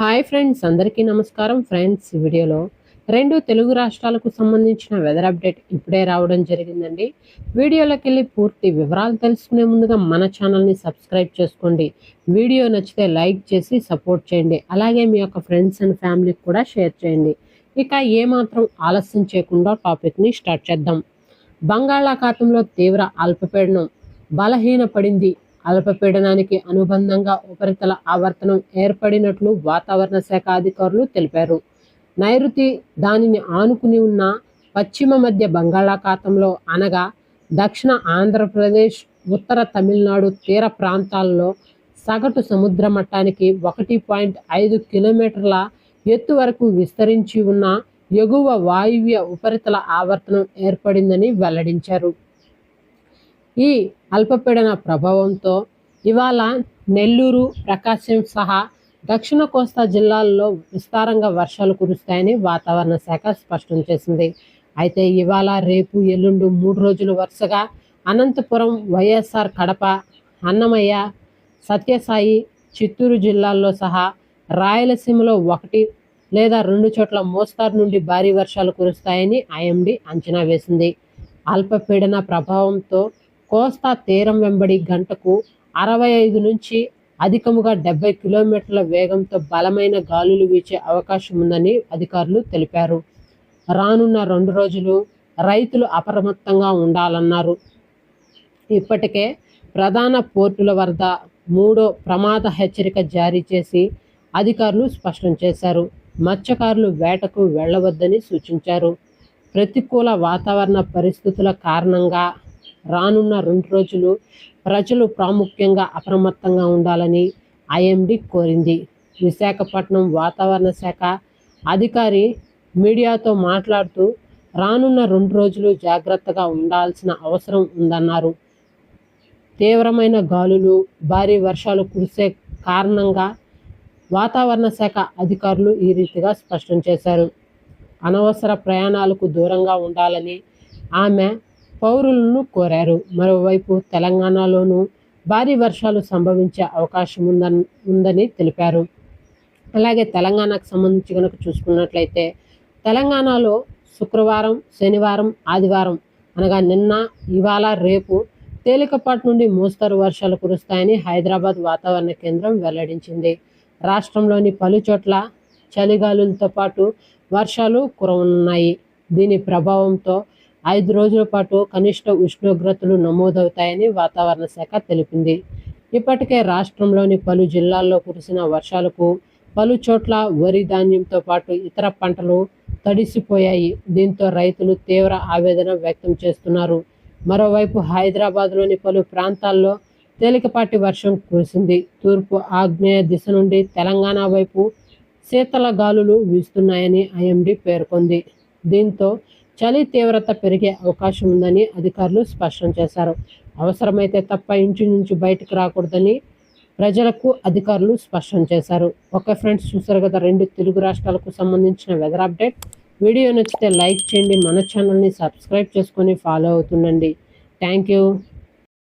Hi friends, అందరికీ నమస్కారం. Friends, ఈ వీడియోలో రెండు తెలుగు రాష్ట్రాలకు సంబంధించిన వెదర్ అప్డేట్ ఇప్పుడే రావడం జరిగిందండి. వీడియోలోకి వెళ్ళి పూర్తి వివరాలు తెలుసుకునే ముందుగా మన ఛానల్ని సబ్స్క్రైబ్ చేసుకోండి. వీడియో నచ్చితే లైక్ చేసి సపోర్ట్ చేయండి. అలాగే మీ యొక్క ఫ్రెండ్స్ అండ్ ఫ్యామిలీకి కూడా షేర్ చేయండి. ఇక ఏమాత్రం ఆలస్యం చేయకుండా టాపిక్ని స్టార్ట్ చేద్దాం. బంగాళాఖాతంలో తీవ్ర అల్పపీడనం బలహీనపడింది. అల్పపీడనానికి అనుబంధంగా ఉపరితల ఆవర్తనం ఏర్పడినట్లు వాతావరణ శాఖ అధికారులు తెలిపారు. నైరుతి దానిని ఆనుకుని ఉన్న పశ్చిమ మధ్య బంగాళాఖాతంలో అనగా దక్షిణ ఆంధ్రప్రదేశ్, ఉత్తర తమిళనాడు తీర ప్రాంతాల్లో సగటు సముద్ర మట్టానికి 1.5 కిలోమీటర్ల ఎత్తు వరకు విస్తరించి ఉన్న ఎగువ వాయువ్య ఉపరితల ఆవర్తనం ఏర్పడిందని వెల్లడించారు. ఈ అల్పపీడన ప్రభావంతో ఇవాళ నెల్లూరు, ప్రకాశం సహా దక్షిణ కోస్తా జిల్లాల్లో విస్తారంగా వర్షాలు కురుస్తాయని వాతావరణ శాఖ స్పష్టం చేసింది. అయితే ఇవాళ, రేపు, ఎల్లుండి 3 రోజులు వరుసగా అనంతపురం, వైఎస్ఆర్ కడప, అన్నమయ్య, సత్యసాయి, చిత్తూరు జిల్లాల్లో సహా రాయలసీమలో 1 లేదా 2 చోట్ల మోస్తారు నుండి భారీ వర్షాలు కురుస్తాయని ఐఎండీ అంచనా వేసింది. అల్పపీడన ప్రభావంతో కోస్తా తీరం వెంబడి గంటకు 65 నుంచి అధికముగా 70 కిలోమీటర్ల వేగంతో బలమైన గాలులు వీచే అవకాశం ఉందని అధికారులు తెలిపారు. రానున్న 2 రోజులు రైతులు అప్రమత్తంగా ఉండాలన్నారు. ఇప్పటికే ప్రధాన పోర్టుల వద్ద 3వ ప్రమాద హెచ్చరిక జారీ చేసి అధికారులు స్పష్టం చేశారు. మత్స్యకారులు వేటకు వెళ్లవద్దని సూచించారు. ప్రతికూల వాతావరణ పరిస్థితుల కారణంగా రానున్న 2 రోజులు ప్రజలు ప్రాముఖ్యంగా అప్రమత్తంగా ఉండాలని ఐఎండీ కోరింది. విశాఖపట్నం వాతావరణ శాఖ అధికారి మీడియాతో మాట్లాడుతూ రానున్న 2 రోజులు జాగ్రత్తగా ఉండాల్సిన అవసరం ఉందన్నారు. తీవ్రమైన గాలులు, భారీ వర్షాలు కురిసే కారణంగా వాతావరణ శాఖ అధికారులు ఈ రీతిగా స్పష్టం చేశారు. అనవసర ప్రయాణాలకు దూరంగా ఉండాలని ఆమె పౌరులను కోరారు. మరోవైపు తెలంగాణలోనూ భారీ వర్షాలు సంభవించే అవకాశం ఉందని తెలిపారు. అలాగే తెలంగాణకు సంబంధించి కనుక చూసుకున్నట్లయితే తెలంగాణలో శుక్రవారం, శనివారం, ఆదివారం అనగా నిన్న, ఇవాళ, రేపు తేలికపాటి నుండి మోస్తరు వర్షాలు కురుస్తాయని హైదరాబాద్ వాతావరణ కేంద్రం వెల్లడించింది. రాష్ట్రంలోని పలు చోట్ల చలిగాలులతో పాటు వర్షాలు కురవనున్నాయి. దీని ప్రభావంతో 5 రోజుల పాటు కనిష్ట ఉష్ణోగ్రతలు నమోదవుతాయని వాతావరణ శాఖ తెలిపింది. ఇప్పటికే రాష్ట్రంలోని పలు జిల్లాల్లో కురిసిన వర్షాలకు పలు చోట్ల వరి ధాన్యంతో పాటు ఇతర పంటలు తడిసిపోయాయి. దీంతో రైతులు తీవ్ర ఆవేదన వ్యక్తం చేస్తున్నారు. మరోవైపు హైదరాబాద్లోని పలు ప్రాంతాల్లో తేలికపాటి వర్షం కురిసింది. తూర్పు ఆగ్నేయ దిశ నుండి తెలంగాణ వైపు శీతల గాలులు వీస్తున్నాయని ఐఎండీ పేర్కొంది. దీంతో చలి తీవ్రత పెరిగే అవకాశం ఉందని అధికారులు స్పష్టం చేశారు. అవసరమైతే తప్ప ఇంటి నుంచి బయటకు రాకూడదని ప్రజలకు అధికారులు స్పష్టం చేశారు. ఓకే ఫ్రెండ్స్, చూసారు కదా 2 తెలుగు రాష్ట్రాలకు సంబంధించిన వెదర్ అప్డేట్. వీడియో నచ్చితే లైక్ చేయండి. మన ఛానల్ని సబ్స్క్రైబ్ చేసుకొని ఫాలో అవుతుండండి. Thank you.